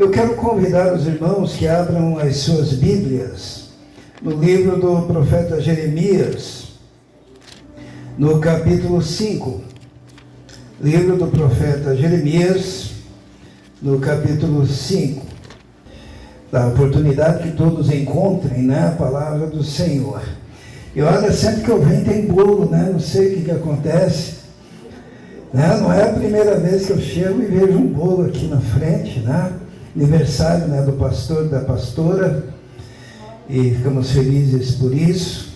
Eu quero convidar os irmãos que abram as suas Bíblias no livro do profeta Jeremias, no capítulo 5. Livro do profeta Jeremias, no capítulo 5. Da oportunidade que todos encontrem, né, a palavra do Senhor. E olha, sempre que eu venho tem bolo, né? Não sei o que acontece. Né? Não é a primeira vez que eu chego e vejo um bolo aqui na frente, né? Aniversário, né, do pastor e da pastora. E ficamos felizes por isso.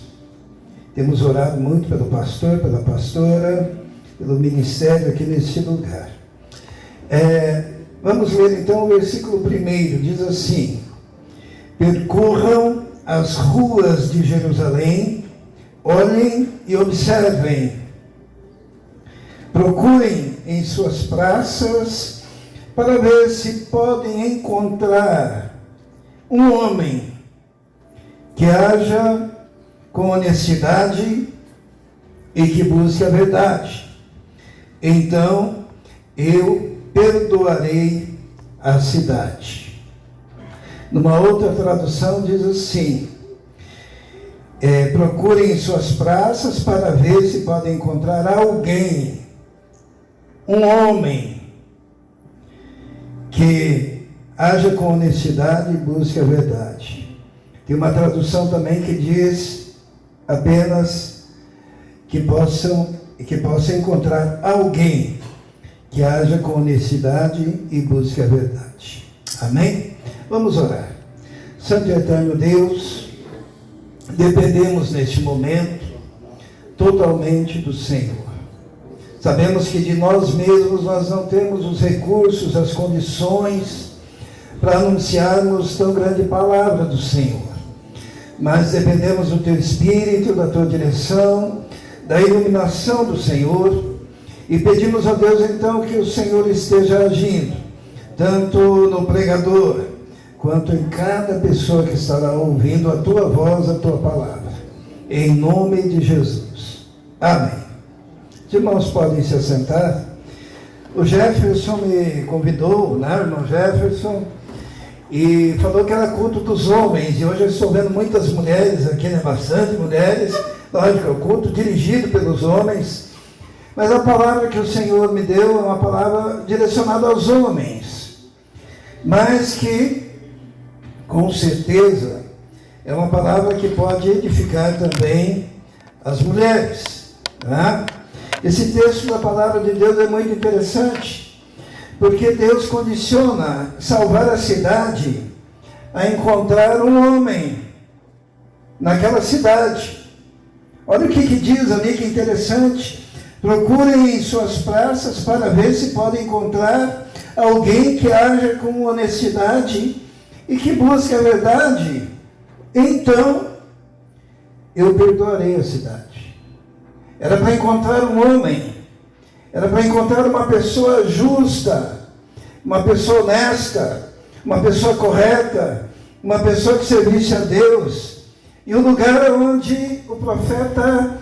Temos orado muito pelo pastor, pela pastora, pelo ministério aqui neste lugar. Vamos ler então o versículo 1, diz assim: percorram as ruas de Jerusalém, olhem e observem, procurem em suas praças para ver se podem encontrar um homem que haja com honestidade e que busque a verdade. Então eu perdoarei a cidade. Numa outra tradução diz assim: procurem em suas praças para ver se podem encontrar alguém, um homem, que haja com honestidade e busque a verdade. Tem uma tradução também que diz apenas que possa encontrar alguém que haja com honestidade e busque a verdade. Amém? Vamos orar. Santo e eterno Deus, dependemos neste momento totalmente do Senhor. Sabemos que de nós mesmos nós não temos os recursos, as condições para anunciarmos tão grande palavra do Senhor. Mas dependemos do Teu Espírito, da Tua direção, da iluminação do Senhor. E pedimos a Deus então que o Senhor esteja agindo, tanto no pregador, quanto em cada pessoa que estará ouvindo a Tua voz, a Tua palavra. Em nome de Jesus. Amém. Os irmãos podem se assentar. O Jefferson me convidou, né, irmão Jefferson, e falou que era culto dos homens. E hoje eu estou vendo muitas mulheres aqui, né, bastante mulheres. Lógico, é o culto dirigido pelos homens. Mas a palavra que o Senhor me deu é uma palavra direcionada aos homens, mas que, com certeza, é uma palavra que pode edificar também as mulheres. Né? Esse texto da palavra de Deus é muito interessante, porque Deus condiciona salvar a cidade a encontrar um homem naquela cidade. Olha o que diz ali, que interessante. Procurem em suas praças para ver se podem encontrar alguém que haja com honestidade e que busque a verdade. Então, eu perdoarei a cidade. Era para encontrar um homem, era para encontrar uma pessoa justa, uma pessoa honesta, uma pessoa correta, uma pessoa que servisse a Deus. E o lugar onde o profeta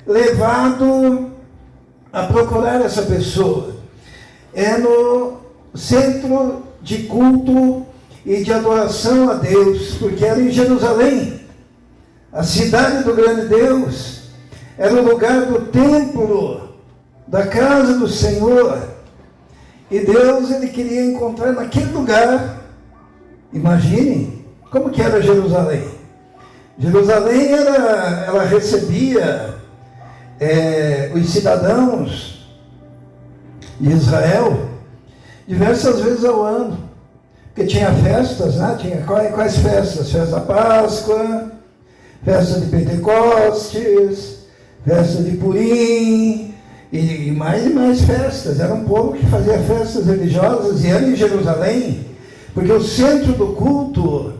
levado a procurar essa pessoa é no centro de culto e de adoração a Deus, porque era em Jerusalém, a cidade do grande Deus, era o lugar do templo, da casa do Senhor, e Deus, ele queria encontrar naquele lugar. Imaginem como que era Jerusalém. Jerusalém ela recebia os cidadãos de Israel diversas vezes ao ano, porque tinha festas, né? Tinha quais festas? Festa da Páscoa, festa de Pentecostes, festa de Purim, e mais festas. Era um povo que fazia festas religiosas, e era em Jerusalém, porque o centro do culto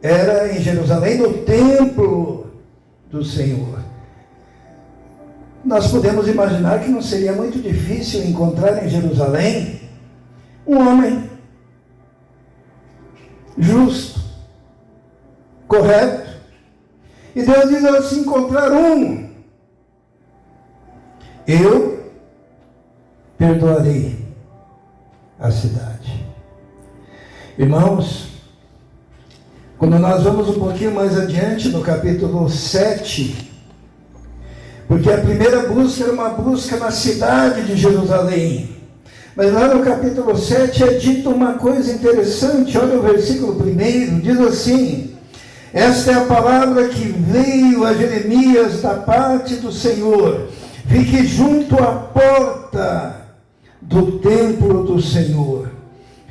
era em Jerusalém, no templo do Senhor. Nós podemos imaginar que não seria muito difícil encontrar em Jerusalém um homem justo, correto. E Deus diz assim: encontrar um, eu perdoarei a cidade. Irmãos, quando nós vamos um pouquinho mais adiante no capítulo 7, porque a primeira busca era uma busca na cidade de Jerusalém, mas lá no capítulo 7 é dito uma coisa interessante. Olha o versículo 1, diz assim: esta é a palavra que veio a Jeremias da parte do Senhor. Fique junto à porta do templo do Senhor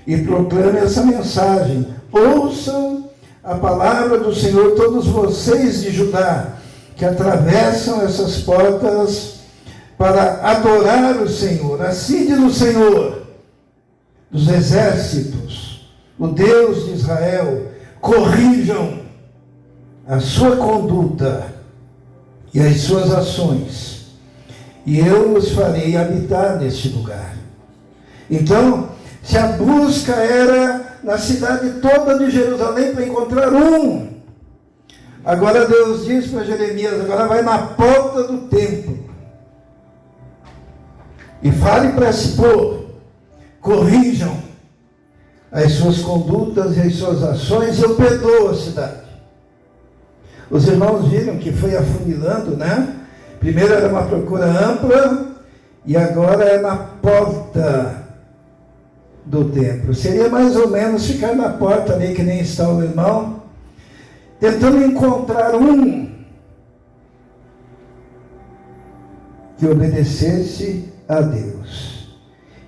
e proclame essa mensagem. Ouçam a palavra do Senhor, todos vocês de Judá, que atravessam essas portas para adorar o Senhor. Assim diz o Senhor dos exércitos, o Deus de Israel: corrijam a sua conduta e as suas ações, e eu os farei habitar neste lugar. Então, se a busca era na cidade toda de Jerusalém para encontrar um, agora Deus diz para Jeremias: agora vai na porta do templo e fale para esse povo, corrijam as suas condutas e as suas ações, eu perdoo a cidade. Os irmãos viram que foi afunilando, né? Primeiro era uma procura ampla e agora é na porta do templo. Seria mais ou menos ficar na porta ali, que nem está o irmão, tentando encontrar um que obedecesse a Deus.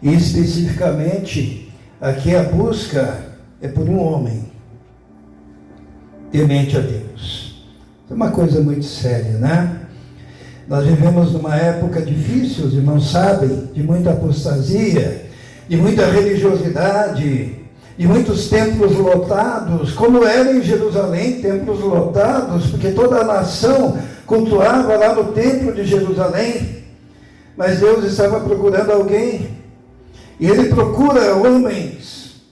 E especificamente, aqui a busca é por um homem temente a Deus. É uma coisa muito séria, né? Nós vivemos numa época difícil, os irmãos sabem, de muita apostasia, de muita religiosidade, de muitos templos lotados, como era em Jerusalém, templos lotados, porque toda a nação cultuava lá no templo de Jerusalém. Mas Deus estava procurando alguém, e Ele procura homens,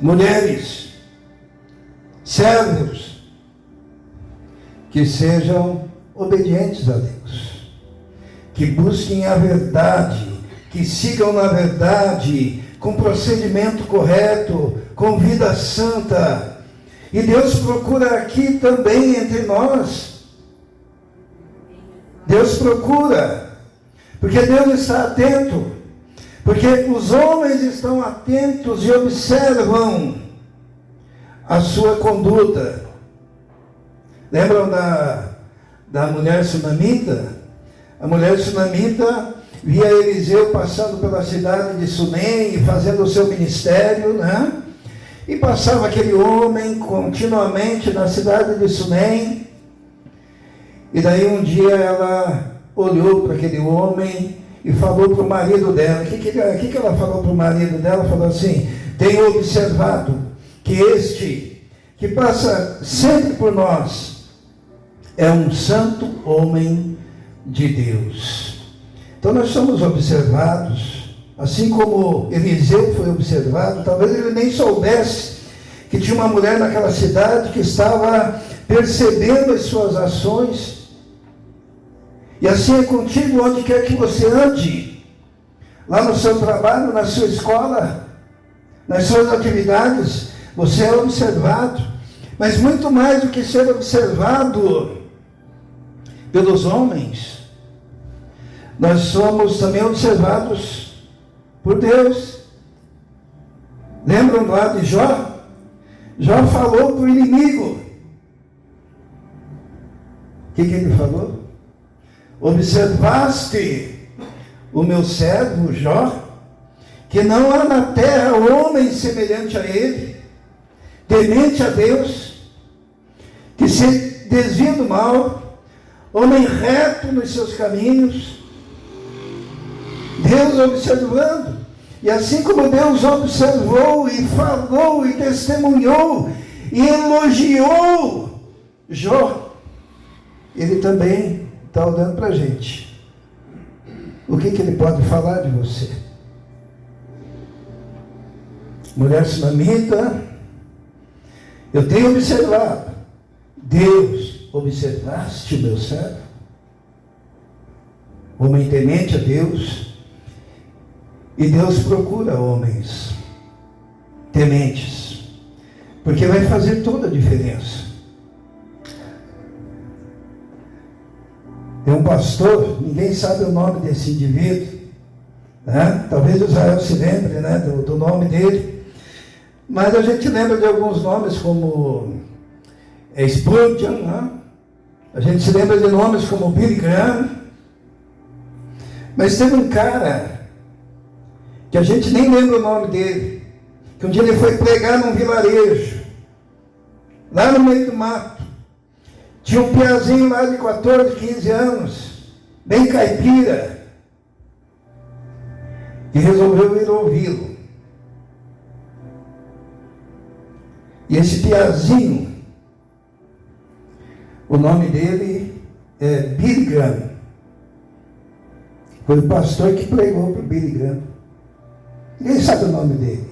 mulheres, servos, que sejam obedientes a Deus, que busquem a verdade, que sigam na verdade, com procedimento correto, com vida santa. E Deus procura aqui também entre nós. Deus procura, porque Deus está atento, porque os homens estão atentos e observam a sua conduta. Lembram da mulher sunamita? A mulher sunamita via Eliseu passando pela cidade de Sunem e fazendo o seu ministério, né? E passava aquele homem continuamente na cidade de Sunem. E daí um dia ela olhou para aquele homem e falou para o marido dela. O que ela falou para o marido dela? Falou assim: tenho observado que este que passa sempre por nós é um santo homem de Deus. Então nós somos observados, assim como Eliseu foi observado. Talvez ele nem soubesse que tinha uma mulher naquela cidade que estava percebendo as suas ações. E assim é contigo onde quer que você ande, lá no seu trabalho, na sua escola, nas suas atividades, você é observado. Mas muito mais do que ser observado pelos homens, nós somos também observados por Deus. Lembram lá de Jó? Jó falou para o inimigo. O que ele falou? Observaste o meu servo Jó, que não há na terra homem semelhante a ele, temente a Deus, que se desvia do mal, homem reto nos seus caminhos. Deus observando. E assim como Deus observou e falou e testemunhou e elogiou Jó, Ele também está olhando para a gente. O que Ele pode falar de você? Mulher sunamita, eu tenho observado. Deus, observaste o meu servo? Homem temente a Deus. E Deus procura homens tementes, porque vai fazer toda a diferença. Tem um pastor, ninguém sabe o nome desse indivíduo, né? Talvez o Israel se lembre, né, do nome dele, mas a gente lembra de alguns nomes como Spurgeon, né? A gente se lembra de nomes como Billy Graham, mas teve um cara que a gente nem lembra o nome dele, que um dia ele foi pregar num vilarejo, lá no meio do mato. Tinha um piazinho lá de 14, 15 anos, bem caipira, e resolveu ir ouvi-lo. E esse piazinho, o nome dele é Billy Graham. Foi o pastor que pregou para o Billy Graham. Ninguém sabe o nome dele.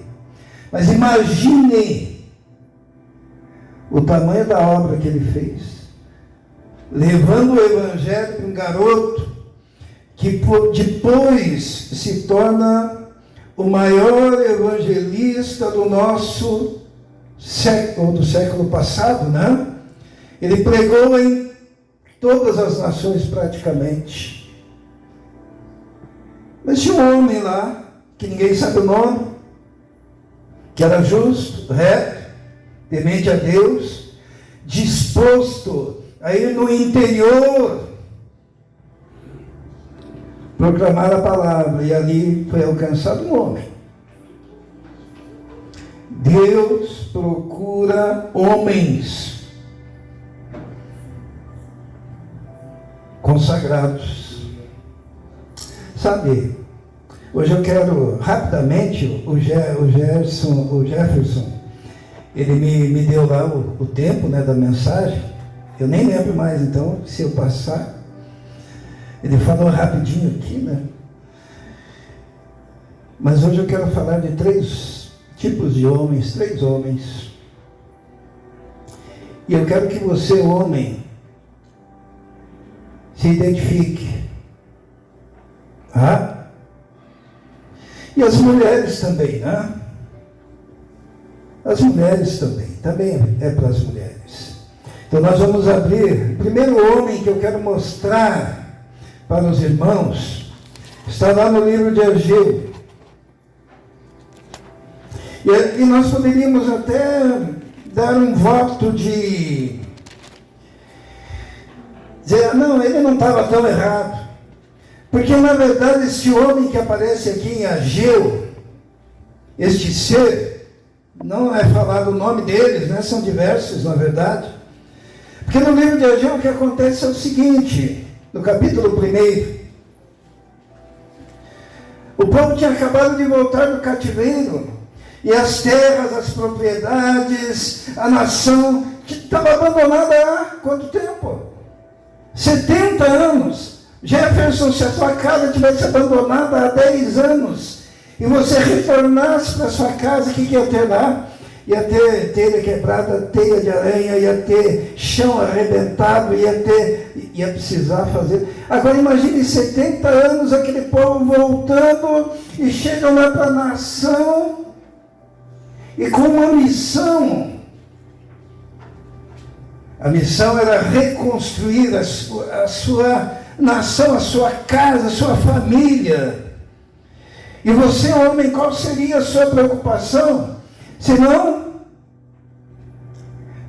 Mas imagine o tamanho da obra que ele fez, levando o evangelho para um garoto que depois se torna o maior evangelista do nosso século, do século passado, né? Ele pregou em todas as nações praticamente. Mas tinha um homem lá, que ninguém sabe o nome, que era justo, reto, temente a Deus, disposto a ir no interior proclamar a palavra, e ali foi alcançado um homem. Deus procura homens consagrados. Sabe, hoje eu quero rapidamente, o Jefferson, ele me deu lá o tempo, né, da mensagem. Eu nem lembro mais, então, se eu passar. Ele falou rapidinho aqui, né? Mas hoje eu quero falar de 3 tipos de homens, 3 homens. E eu quero que você, homem, se identifique. Ah? E as mulheres também, né? As mulheres também é para as mulheres. Então nós vamos abrir. O primeiro homem que eu quero mostrar para os irmãos está lá no livro de Ageu. E nós poderíamos até dar um voto de dizer, não, ele não estava tão errado. Porque, na verdade, esse homem que aparece aqui em Ageu, este ser, não é falado o nome deles, né? São diversos, na verdade. Porque no livro de Ageu o que acontece é o seguinte, no capítulo 1, o povo tinha acabado de voltar do cativeiro, e as terras, as propriedades, a nação, que estava abandonada há quanto tempo? 70 anos. Jefferson, se a sua casa tivesse abandonada há 10 anos, e você retornasse para a sua casa, o que ia ter lá? Ia ter telha quebrada, teia de aranha, ia ter chão arrebentado, ia precisar fazer. Agora imagine 70 anos, aquele povo voltando, e chegam lá para a nação, e com uma missão. A missão era reconstruir a sua nação, a sua casa, a sua família. E você, homem, qual seria a sua preocupação? Se não,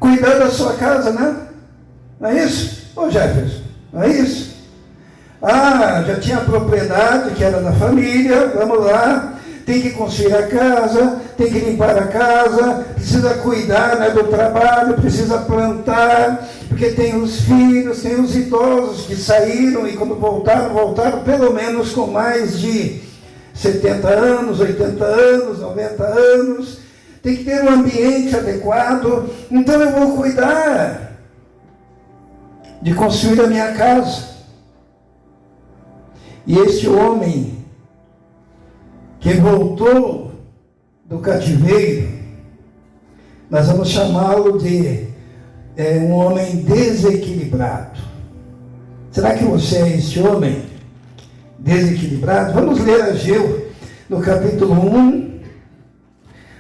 cuidar da sua casa, né? Não é isso? Ô Jefferson, não é isso? Ah, já tinha a propriedade que era da família, vamos lá. Tem que construir a casa, tem que limpar a casa, precisa cuidar, né, do trabalho, precisa plantar, porque tem os filhos, tem os idosos que saíram e quando voltaram pelo menos com mais de 70 anos, 80 anos, 90 anos, tem que ter um ambiente adequado, então eu vou cuidar de construir a minha casa. E este homem que voltou do cativeiro, nós vamos chamá-lo de um homem desequilibrado. Será que você é este homem desequilibrado? Vamos ler Ageu, no capítulo 1,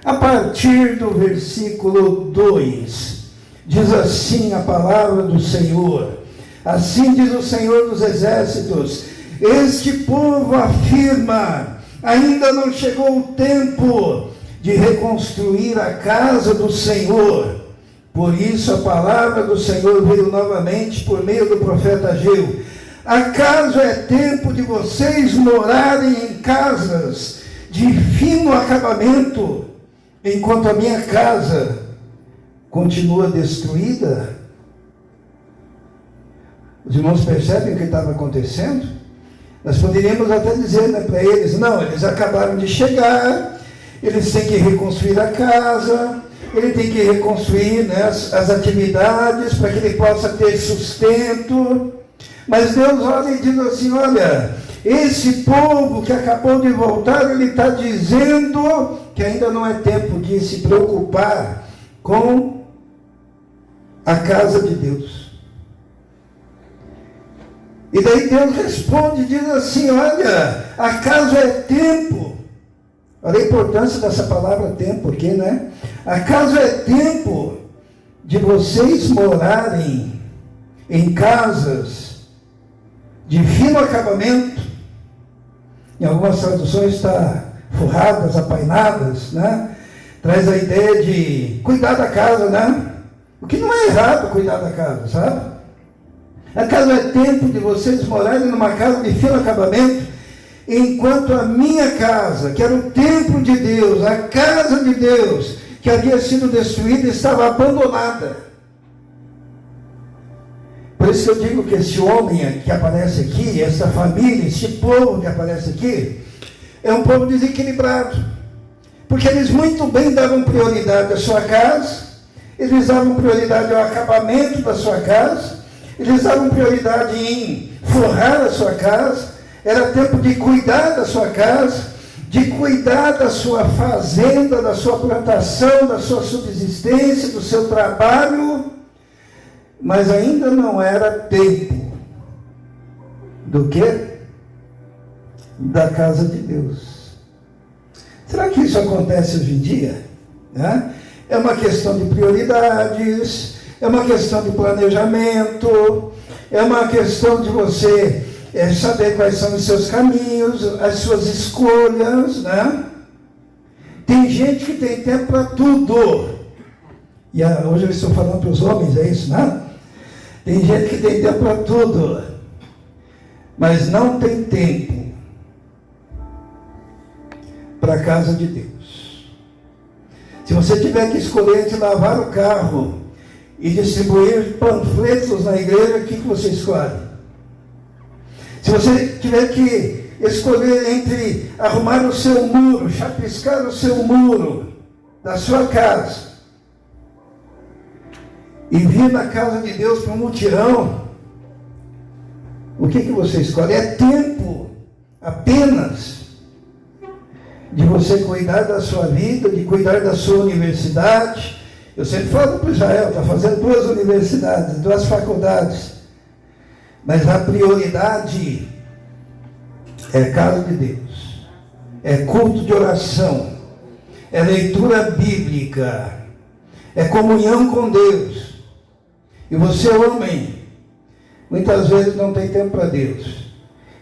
A partir do versículo 2, diz assim a palavra do Senhor: assim diz o Senhor dos Exércitos, este povo afirma, ainda não chegou o tempo de reconstruir a casa do Senhor. Por isso a palavra do Senhor veio novamente por meio do profeta Ageu. Acaso é tempo de vocês morarem em casas de fino acabamento, enquanto a minha casa continua destruída? Os irmãos percebem o que estava acontecendo? Nós poderíamos até dizer, né, para eles: não, eles acabaram de chegar, eles têm que reconstruir a casa, ele tem que reconstruir, né, as atividades para que ele possa ter sustento. Mas Deus olha e diz assim: olha, esse povo que acabou de voltar, ele está dizendo que ainda não é tempo de se preocupar com a casa de Deus. E daí Deus responde, diz assim: olha, acaso é tempo? Olha a importância dessa palavra tempo, porque, né? Acaso é tempo de vocês morarem em casas de fino acabamento? Em algumas traduções está forradas, apainadas, né? Traz a ideia de cuidar da casa, né? O que não é errado cuidar da casa, sabe? Acaso é tempo de vocês morarem numa casa de fino acabamento, enquanto a minha casa, que era o templo de Deus, a casa de Deus, que havia sido destruída, estava abandonada? Por isso que eu digo que esse homem que aparece aqui, essa família, esse povo que aparece aqui, é um povo desequilibrado. Porque eles muito bem davam prioridade à sua casa, eles davam prioridade ao acabamento da sua casa, eles davam prioridade em forrar a sua casa. Era tempo de cuidar da sua casa, de cuidar da sua fazenda, da sua plantação, da sua subsistência, do seu trabalho. Mas ainda não era tempo do quê? Da casa de Deus. Será que isso acontece hoje em dia? É uma questão de prioridades, é uma questão de planejamento, é uma questão de você saber quais são os seus caminhos, as suas escolhas, né? Tem gente que tem tempo para tudo. E hoje eu estou falando para os homens, é isso, né? Tem gente que tem tempo para tudo, mas não tem tempo para a casa de Deus. Se você tiver que escolher entre lavar o carro e distribuir panfletos na igreja, o que você escolhe? Se você tiver que escolher entre arrumar o seu muro, chapiscar o seu muro da sua casa e vir na casa de Deus para um mutirão, o que você escolhe? É tempo apenas de você cuidar da sua vida, de cuidar da sua universidade. Eu sempre falo para Israel, está fazendo 2 universidades, 2 faculdades, mas a prioridade é casa de Deus, é culto de oração, é leitura bíblica, é comunhão com Deus. E você, homem, muitas vezes não tem tempo para Deus.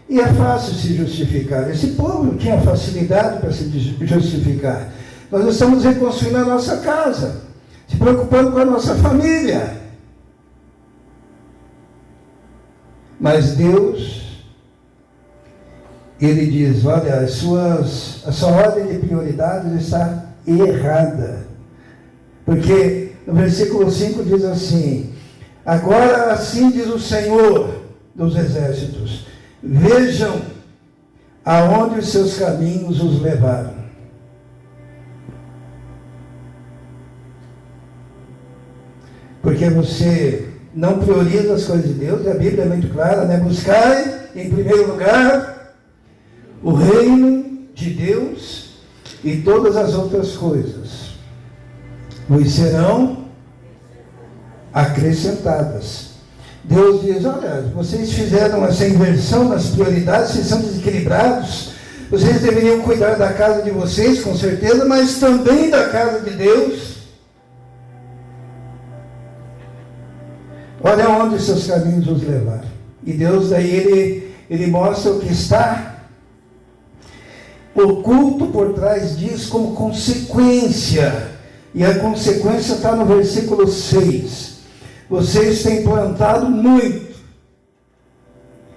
E é fácil se justificar. Esse povo tinha facilidade para se justificar. Nós estamos reconstruindo a nossa casa, se preocupando com a nossa família. Mas Deus, Ele diz: olha, a sua ordem de prioridades está errada. Porque no versículo 5 diz assim: agora assim diz o Senhor dos Exércitos, vejam aonde os seus caminhos os levaram. Porque você não prioriza as coisas de Deus, e a Bíblia é muito clara, né? Buscai em primeiro lugar o reino de Deus, e todas as outras coisas vos serão acrescentadas. Deus diz: olha, vocês fizeram essa inversão nas prioridades, vocês são desequilibrados, Vocês deveriam cuidar da casa de vocês, com certeza, mas também da casa de Deus. Olha onde seus caminhos os levaram. E Deus daí, ele mostra o que está oculto por trás disso como consequência. E a consequência está no versículo 6. Vocês têm plantado muito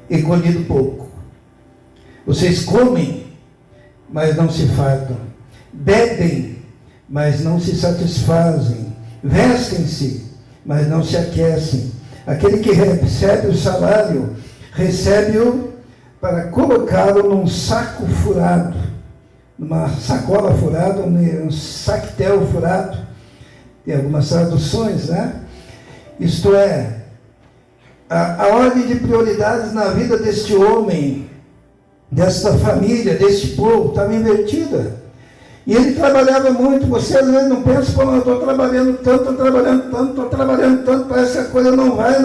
e colhido pouco. Vocês comem, mas não se fartam. Bebem, mas não se satisfazem. Vestem-se, mas não se aquecem. Aquele que recebe o salário, recebe-o para colocá-lo num saco furado, numa sacola furada, um saquetel furado. Tem algumas traduções, né? Isto é, a ordem de prioridades na vida deste homem, desta família, deste povo, estava invertida. E ele trabalhava muito. Você às vezes não pensa, como eu estou trabalhando tanto, parece que a coisa não vai.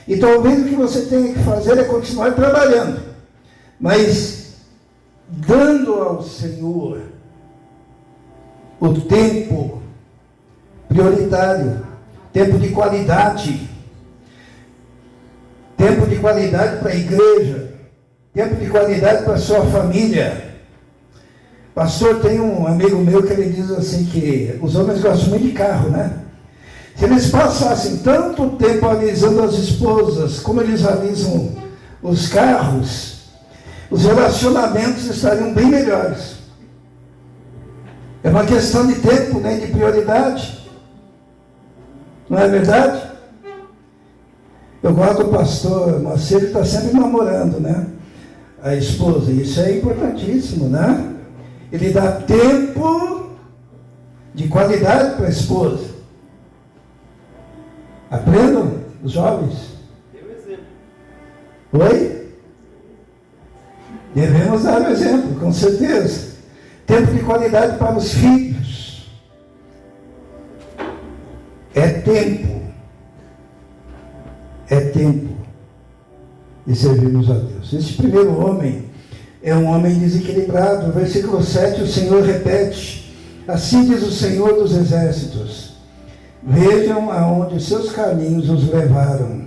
E talvez o que você tenha que fazer é continuar trabalhando, mas dando ao Senhor o tempo prioritário, tempo de qualidade para a igreja, tempo de qualidade para a sua família. Pastor, tem um amigo meu que ele diz assim que os homens gostam muito de carro, né? Se eles passassem tanto tempo alisando as esposas como eles alisam os carros, os relacionamentos estariam bem melhores. É uma questão de tempo, né? De prioridade. Não é verdade? Eu gosto do pastor Macedo, está sempre namorando, né? A esposa. Isso é importantíssimo, né? Ele dá tempo de qualidade para a esposa. Aprendam, os jovens. Dê o exemplo. Oi? Devemos dar o exemplo, com certeza. Tempo de qualidade para os filhos. É tempo de servirmos a Deus. Este primeiro homem é um homem desequilibrado. No versículo 7, o Senhor repete: assim diz o Senhor dos Exércitos, vejam aonde seus caminhos os levaram.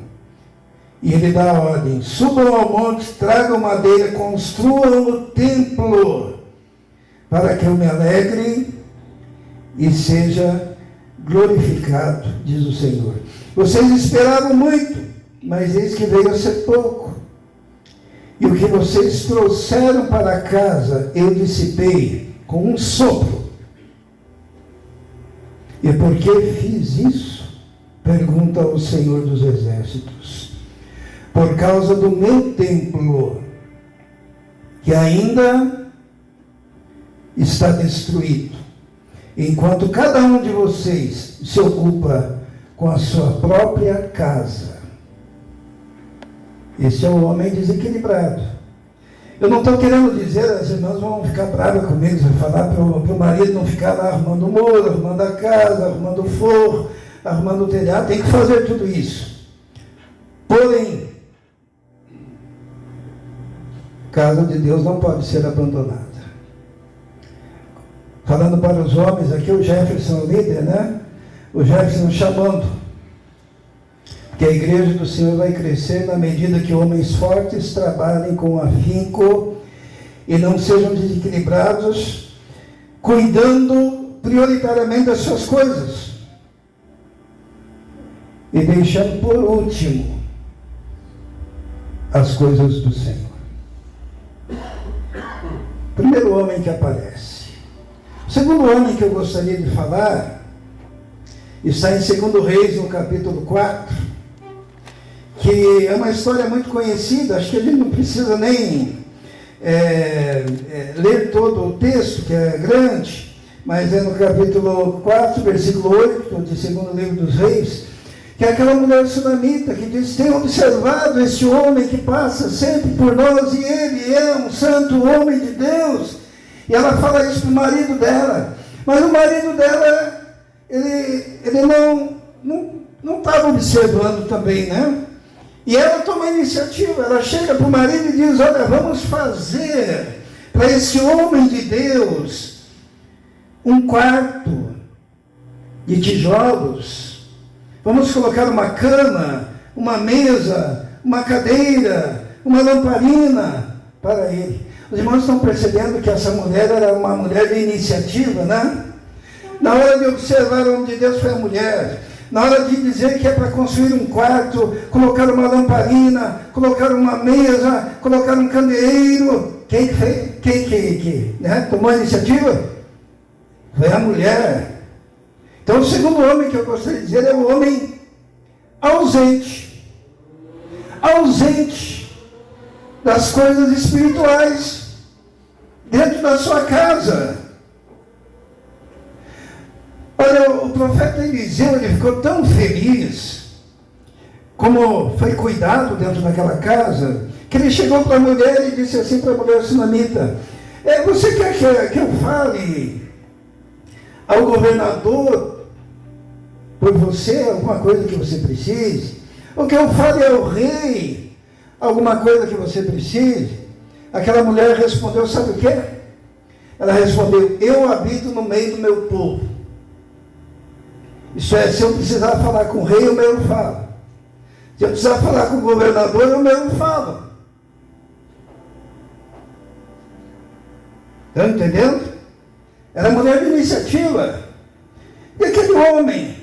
E ele dá a ordem: subam ao monte, tragam madeira, construam o templo, para que eu me alegre e seja glorificado, diz o Senhor. Vocês esperavam muito, mas eis que veio a ser pouco. E o que vocês trouxeram para casa, eu dissipei com um sopro. E por que fiz isso? Pergunta o Senhor dos Exércitos. Por causa do meu templo, que ainda está destruído, enquanto cada um de vocês se ocupa com a sua própria casa. Esse é o homem desequilibrado. Eu não estou querendo dizer, as irmãs vão ficar bravas comigo, vão falar para o marido não ficar lá arrumando o muro, arrumando a casa, arrumando o forro, arrumando o telhado. Tem que fazer tudo isso. Porém, a casa de Deus não pode ser abandonada. Falando para os homens, aqui o Jefferson, o líder, né? O Jefferson chamando que a igreja do Senhor vai crescer na medida que homens fortes trabalhem com afinco e não sejam desequilibrados, cuidando prioritariamente das suas coisas e deixando por último as coisas do Senhor. Primeiro homem que aparece. O segundo homem que eu gostaria de falar está em 2 Reis, no capítulo 4, que é uma história muito conhecida. Acho que a gente não precisa nem ler todo o texto, que é grande, mas é no capítulo 4, versículo 8, de 2º livro dos Reis, que é aquela mulher sunamita que diz: tem observado este homem que passa sempre por nós, e ele é um santo homem de Deus. E ela fala isso para o marido dela, mas o marido dela, ele não estava observando também, né? E ela toma a iniciativa, ela chega para o marido e diz: olha, vamos fazer para esse homem de Deus um quarto de tijolos. Vamos colocar uma cama, uma mesa, uma cadeira, uma lamparina para ele. Os irmãos estão percebendo que essa mulher era uma mulher de iniciativa, né? Na hora de observar o homem de Deus foi a mulher. Na hora de dizer que é para construir um quarto, colocar uma lamparina, colocar uma mesa, colocar um candeeiro. Quem fez? Quem tomou a iniciativa? Foi a mulher. Então, o segundo homem que eu gostaria de dizer é o homem ausente. Ausente das coisas espirituais dentro da sua casa. Olha, o profeta Eliseu, ele ficou tão feliz como foi cuidado dentro daquela casa, que ele chegou para a mulher e disse assim para a mulher sunamita: você quer que eu fale ao governador por você alguma coisa que você precise? Ou que eu fale ao rei alguma coisa que você precise? Aquela mulher respondeu, sabe o quê? Ela respondeu: eu habito no meio do meu povo. Isso é, se eu precisar falar com o rei, eu mesmo falo. Se eu precisar falar com o governador, eu mesmo falo. Estão entendendo? Era mulher de iniciativa. E aquele homem,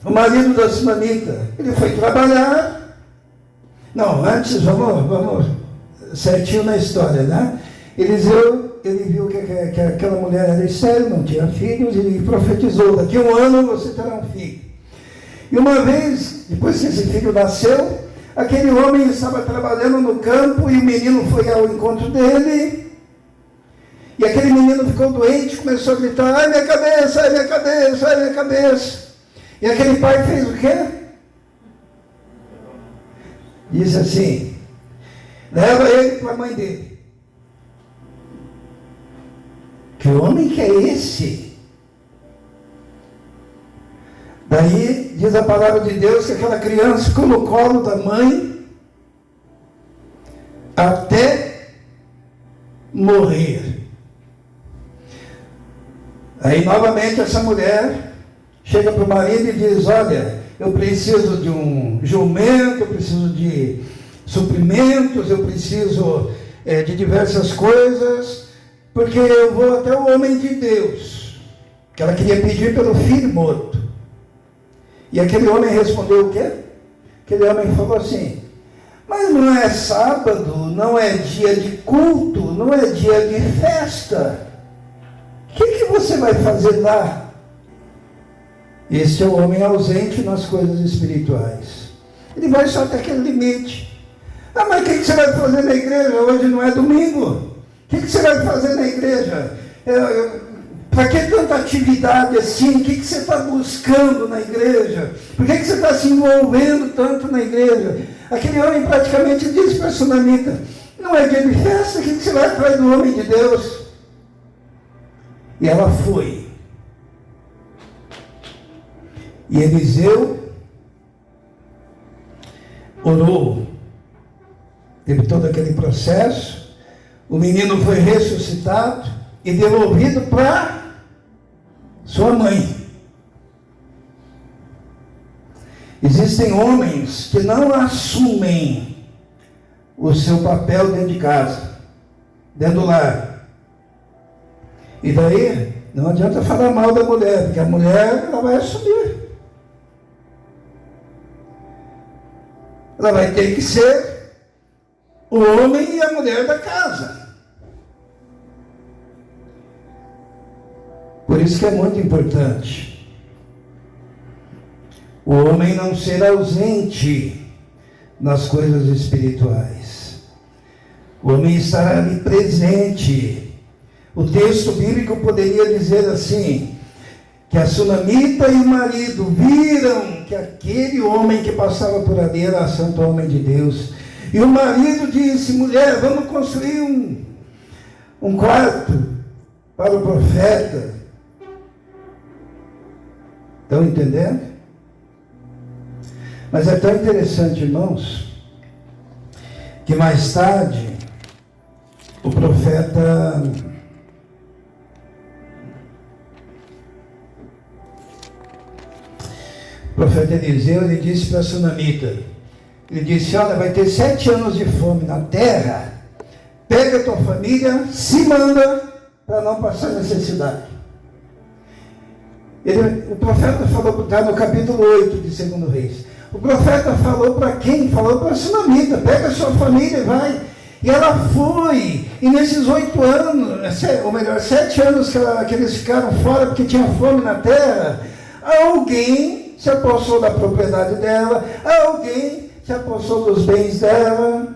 o marido da sunamita, ele foi trabalhar. Não, antes, vamos certinho na história, né? Ele viu que aquela mulher era estéril, não tinha filhos, e profetizou: daqui a 1 ano você terá um filho. E uma vez, depois que esse filho nasceu, aquele homem estava trabalhando no campo, e o menino foi ao encontro dele, e aquele menino ficou doente, começou a gritar: ai minha cabeça, ai minha cabeça, ai minha cabeça. E aquele pai fez o quê? Disse assim: leva ele para a mãe dele. Que homem que é esse? Daí diz a palavra de Deus que aquela criança ficou no colo da mãe até morrer. Aí novamente essa mulher chega para o marido e diz: olha, eu preciso de um jumento, eu preciso de suprimentos, eu preciso de diversas coisas, porque eu vou até o homem de Deus, que ela queria pedir pelo filho morto. E aquele homem respondeu o quê? Aquele homem falou assim: mas não é sábado, não é dia de culto, não é dia de festa, o que você vai fazer lá? Esse é o homem ausente nas coisas espirituais. Ele vai só até aquele limite. Ah, mas o que você vai fazer na igreja? Hoje não é domingo. O que você vai fazer na igreja? Para que tanta atividade assim? O que você está buscando na igreja? Por que você está se envolvendo tanto na igreja? Aquele homem praticamente disse para a sunamita: não é dia de festa, o que você vai atrás do homem de Deus? E ela foi. E Eliseu orou, teve todo aquele processo. O menino foi ressuscitado e devolvido para sua mãe. Existem homens que não assumem o seu papel dentro de casa, dentro do lar. E daí, não adianta falar mal da mulher, porque a mulher, ela vai assumir. Ela vai ter que ser o homem e a mulher da casa. Por isso que é muito importante o homem não ser ausente nas coisas espirituais. O homem estar ali presente. O texto bíblico poderia dizer assim, que a sunamita e o marido viram que aquele homem que passava por ali era santo homem de Deus. E o marido disse: mulher, vamos construir um quarto para o profeta. Estão entendendo? Mas é tão interessante, irmãos, que mais tarde o profeta Eliseu, ele disse para a sunamita, ele disse: olha, vai ter 7 anos de fome na terra, pega a tua família, se manda para não passar necessidade. O profeta falou, está no capítulo 8 de 2 Reis, o profeta falou para quem? Falou para a sunamita: pega a sua família e vai. E ela foi, e nesses 8 anos, ou melhor, 7 anos que eles ficaram fora porque tinha fome na terra, alguém se apossou da propriedade dela, alguém se apossou dos bens dela.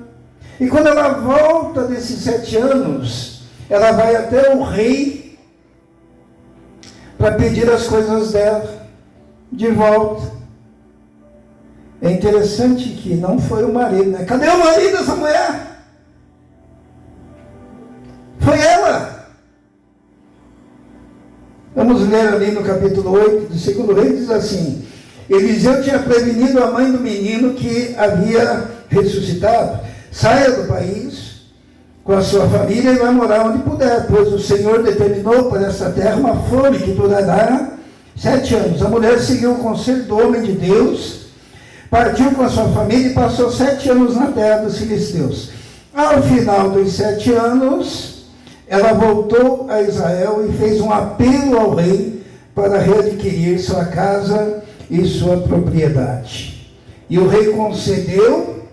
E quando ela volta desses 7 anos, ela vai até o rei para pedir as coisas dela de volta. É interessante que não foi o marido, né? Cadê o marido dessa mulher? Foi ela. Vamos ler ali no capítulo 8 de 2 Reis, diz assim: Eliseu tinha prevenido a mãe do menino que havia ressuscitado: saia do país com a sua família e vai morar onde puder, pois o Senhor determinou para essa terra uma fome que durará 7 anos. A mulher seguiu o conselho do homem de Deus, partiu com a sua família e passou 7 anos na terra dos filisteus. Ao final dos 7 anos, ela voltou a Israel e fez um apelo ao rei para readquirir sua casa e sua propriedade. E o rei concedeu,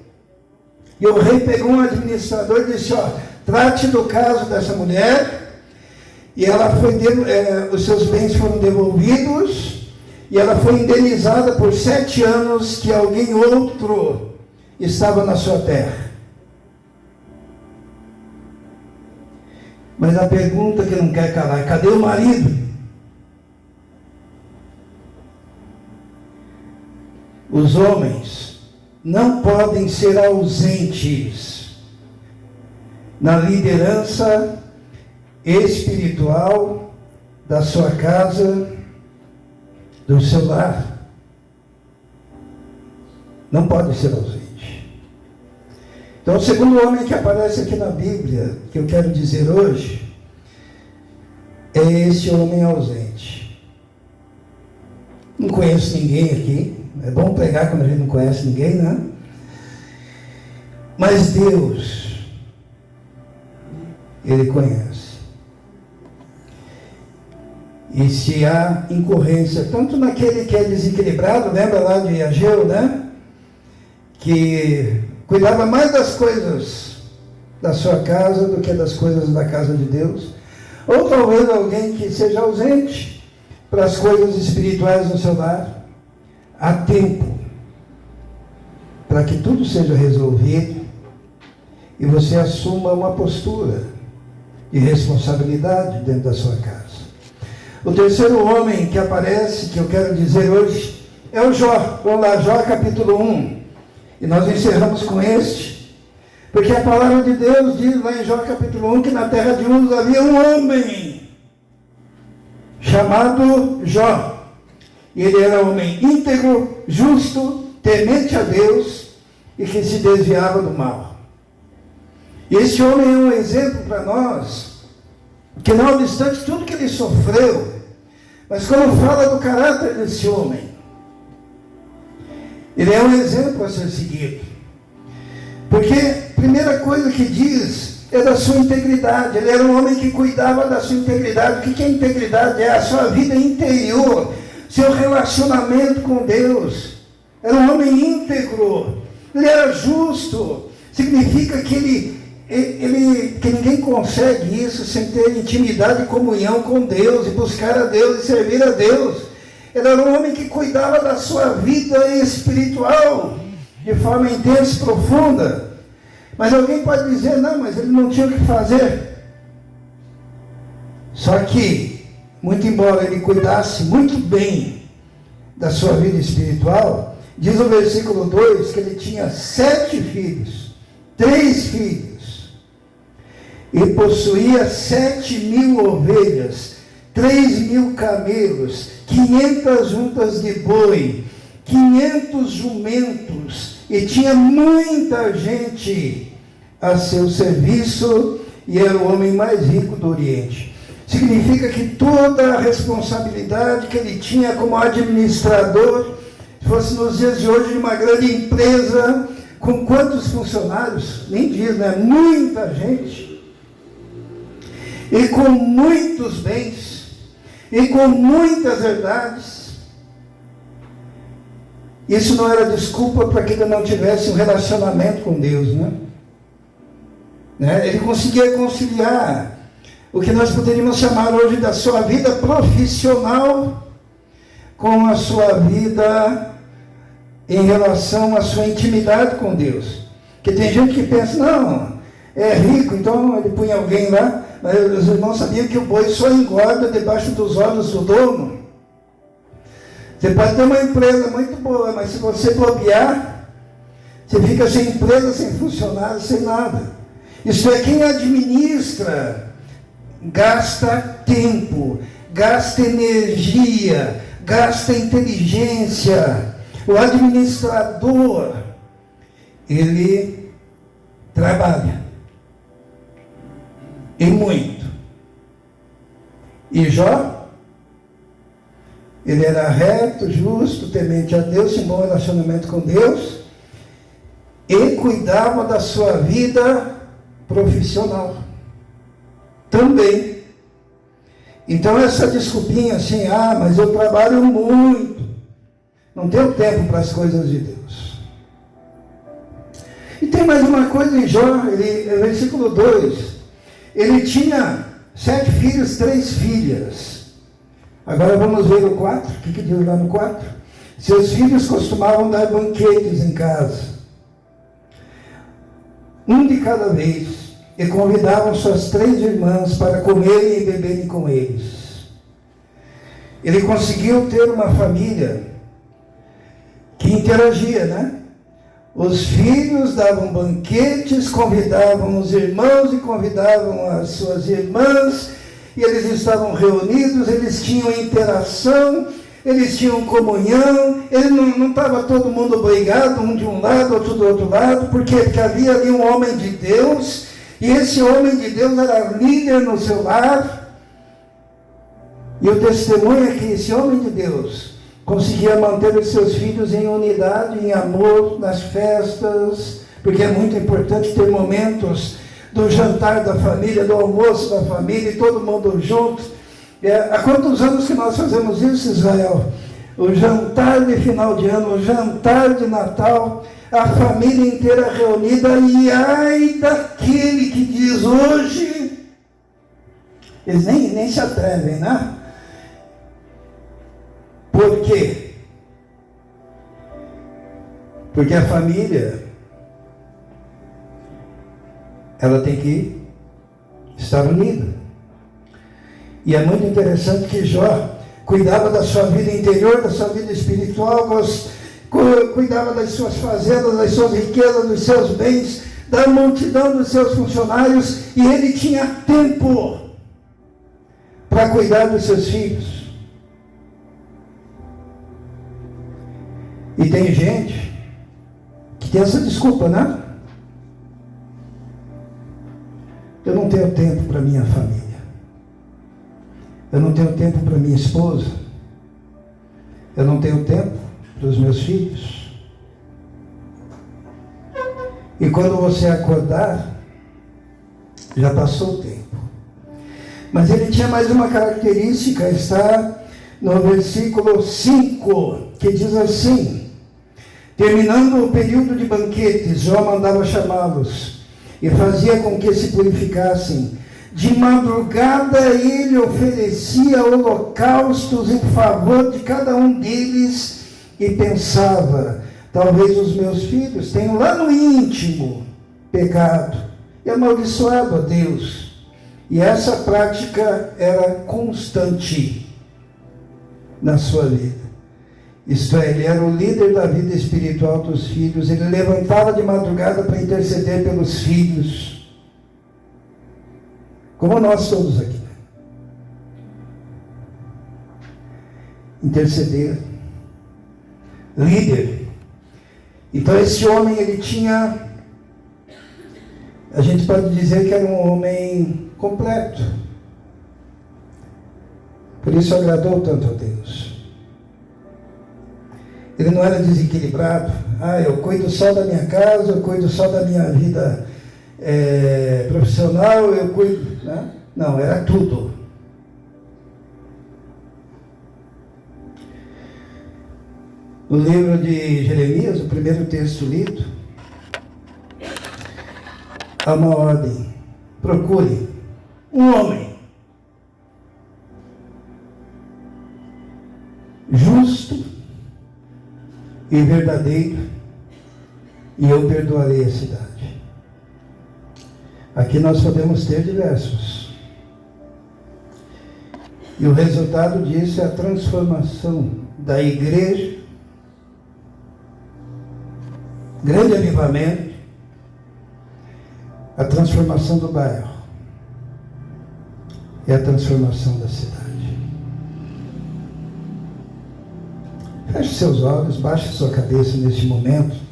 e o rei pegou um administrador e disse: ó, trate do caso dessa mulher. E ela foi, os seus bens foram devolvidos, e ela foi indenizada por 7 anos que alguém outro estava na sua terra. Mas a pergunta que não quer calar: cadê o marido? Os homens não podem ser ausentes na liderança espiritual da sua casa, do seu lar. Não pode ser ausente. Então, o segundo homem que aparece aqui na Bíblia, que eu quero dizer hoje, é este homem ausente. Não conheço ninguém aqui. É bom pregar quando a gente não conhece ninguém, né? Mas Deus, Ele conhece. E se há incorrência, tanto naquele que é desequilibrado, lembra lá de Ageu, né? Que cuidava mais das coisas da sua casa do que das coisas da casa de Deus. Ou talvez alguém que seja ausente para as coisas espirituais do seu lar. Há tempo para que tudo seja resolvido e você assuma uma postura de responsabilidade dentro da sua casa. O terceiro homem que aparece, que eu quero dizer hoje, é o Jó. Vamos lá, Jó capítulo 1. E nós encerramos com este, porque a palavra de Deus diz lá em Jó capítulo 1 que na terra de Uz havia um homem chamado Jó. E ele era um homem íntegro, justo, temente a Deus e que se desviava do mal. E esse homem é um exemplo para nós, que não obstante tudo que ele sofreu, mas quando fala do caráter desse homem, ele é um exemplo a ser seguido. Porque a primeira coisa que diz é da sua integridade. Ele era um homem que cuidava da sua integridade. O que é integridade? É a sua vida interior, seu relacionamento com Deus. Era um homem íntegro, ele era justo. Significa que que ninguém consegue isso sem ter intimidade e comunhão com Deus, e buscar a Deus e servir a Deus. Ele era um homem que cuidava da sua vida espiritual de forma intensa e profunda. Mas alguém pode dizer: não, mas ele não tinha o que fazer. Só que, muito embora ele cuidasse muito bem da sua vida espiritual, diz o versículo 2 que ele tinha 7 filhos, 3 filhos, e possuía 7.000 ovelhas, 3.000 camelos, 500 juntas de boi, 500 jumentos e tinha muita gente a seu serviço e era o homem mais rico do Oriente. Significa que toda a responsabilidade que ele tinha como administrador, se fosse nos dias de hoje de uma grande empresa, com quantos funcionários? Nem diz, né? Muita gente. E com muitos bens, e com muitas verdades. Isso não era desculpa para que ele não tivesse um relacionamento com Deus, né? Ele conseguia conciliar o que nós poderíamos chamar hoje da sua vida profissional com a sua vida em relação à sua intimidade com Deus. Porque tem gente que pensa, não, é rico, então ele punha alguém lá, mas os irmãos sabiam que o boi só engorda debaixo dos olhos do dono. Você pode ter uma empresa muito boa, mas se você bobear, você fica sem empresa, sem funcionário, sem nada. Isso é quem administra, gasta tempo, gasta energia, gasta inteligência. O administrador, ele trabalha. E muito. E Jó, ele era reto, justo, temente a Deus, em bom relacionamento com Deus, e cuidava da sua vida profissional também. Então essa desculpinha assim, mas eu trabalho muito, não tenho tempo para as coisas de Deus. E tem mais uma coisa em Jó, versículo 2, ele tinha 7 filhos, 3 filhas. Agora vamos ver o 4, o que diz lá no 4? Seus filhos costumavam dar banquetes em casa, um de cada vez, e convidavam suas 3 irmãs para comerem e beberem com eles. Ele conseguiu ter uma família que interagia, né? Os filhos davam banquetes, convidavam os irmãos e convidavam as suas irmãs, e eles estavam reunidos, eles tinham interação, eles tinham comunhão, ele não estava todo mundo obrigado, um de um lado, outro do outro lado, porque havia ali um homem de Deus, e esse homem de Deus era líder no seu lar, e o testemunho é que esse homem de Deus conseguia manter os seus filhos em unidade, em amor, nas festas, porque é muito importante ter momentos do jantar da família, do almoço da família, e todo mundo junto. Há quantos anos que nós fazemos isso, Israel? O jantar de final de ano, o jantar de Natal, a família inteira reunida, e ai daquele que diz hoje, eles nem se atrevem, né? Por quê? Porque a família, ela tem que estar unida. E é muito interessante que Jó cuidava da sua vida interior, da sua vida espiritual, cuidava das suas fazendas, das suas riquezas, dos seus bens, da multidão dos seus funcionários, e ele tinha tempo para cuidar dos seus filhos. E tem gente que tem essa desculpa, né? Eu não tenho tempo para minha família. Eu não tenho tempo para minha esposa. Eu não tenho tempo para os meus filhos. E quando você acordar, já passou o tempo. Mas ele tinha mais uma característica, está no versículo 5, que diz assim: terminando o período de banquetes, Jó mandava chamá-los e fazia com que se purificassem. De madrugada ele oferecia holocaustos em favor de cada um deles e pensava: talvez os meus filhos tenham lá no íntimo pecado e amaldiçoado a Deus. E essa prática era constante na sua vida. Isto é, ele era o líder da vida espiritual dos filhos, ele levantava de madrugada para interceder pelos filhos, como nós todos aqui. Interceder. líder. Então esse homem, ele tinha, a gente pode dizer que era um homem completo. Por isso agradou tanto a Deus. Ele não era desequilibrado. Eu cuido só da minha casa, eu cuido só da minha vida profissional, eu cuido, né? Não, era tudo. No livro de Jeremias, o primeiro texto lido, há uma ordem: procure um homem justo e verdadeiro, e eu perdoarei a cidade. Aqui nós podemos ter diversos. E o resultado disso é a transformação da igreja, grande avivamento, a transformação do bairro e a transformação da cidade. Feche seus olhos, baixe sua cabeça neste momento.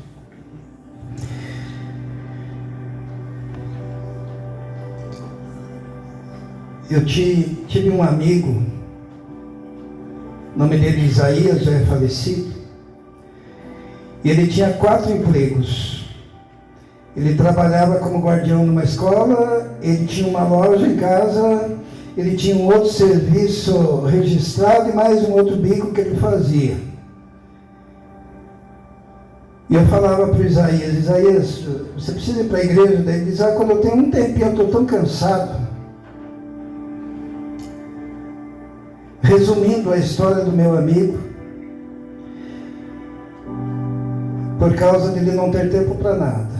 Eu tive um amigo, o nome dele Isaías, já é falecido, e ele tinha 4 empregos. Ele trabalhava como guardião numa escola, ele tinha uma loja em casa, ele tinha um outro serviço registrado e mais um outro bico que ele fazia. E eu falava para o Isaías, você precisa ir para a igreja? Daí ele diz, quando eu tenho um tempinho, eu estou tão cansado. Resumindo a história do meu amigo, por causa de ele não ter tempo para nada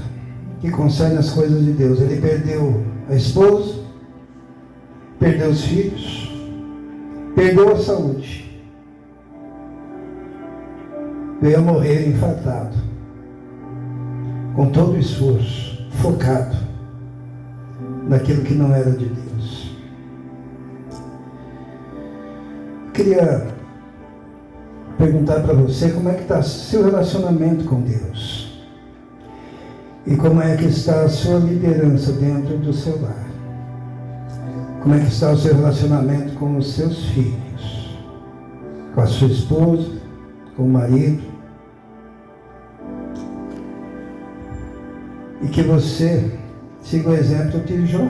que concerne as coisas de Deus, ele perdeu a esposa, perdeu os filhos, perdeu a saúde, veio a morrer infartado, com todo o esforço, focado naquilo que não era de Deus. Eu queria perguntar para você como é que está seu relacionamento com Deus e como é que está a sua liderança dentro do seu lar. Como é que está o seu relacionamento com os seus filhos, com a sua esposa, com o marido. E que você siga o exemplo de Jó,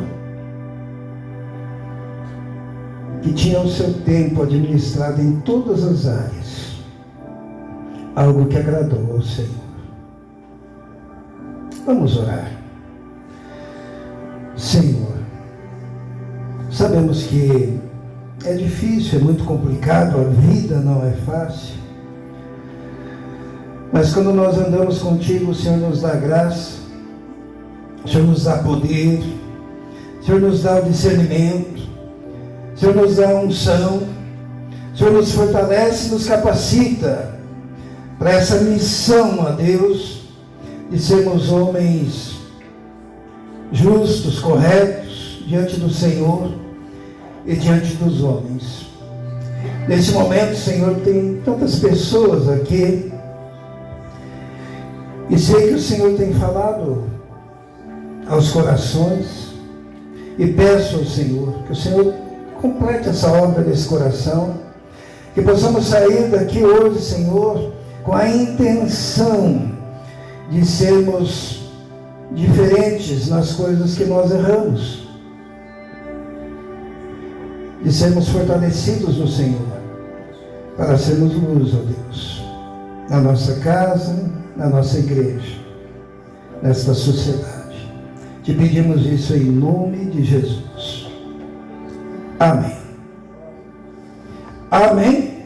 que tinha o seu tempo administrado em todas as áreas, algo que agradou ao Senhor. Vamos orar. Senhor, sabemos que é difícil, é muito complicado, a vida não é fácil, mas quando nós andamos contigo, o Senhor nos dá graça, o Senhor nos dá poder, o Senhor nos dá o discernimento, o Senhor nos dá a unção, o Senhor nos fortalece, nos capacita para essa missão, ó Deus, de sermos homens justos, corretos, diante do Senhor e diante dos homens. Nesse momento, Senhor, tem tantas pessoas aqui, e sei que o Senhor tem falado aos corações, e peço ao Senhor que o Senhor complete essa obra nesse coração, que possamos sair daqui hoje, Senhor, com a intenção de sermos diferentes nas coisas que nós erramos, de sermos fortalecidos no Senhor, para sermos luz, ó Deus, na nossa casa, na nossa igreja, nesta sociedade. Te pedimos isso em nome de Jesus. Amém. Amém.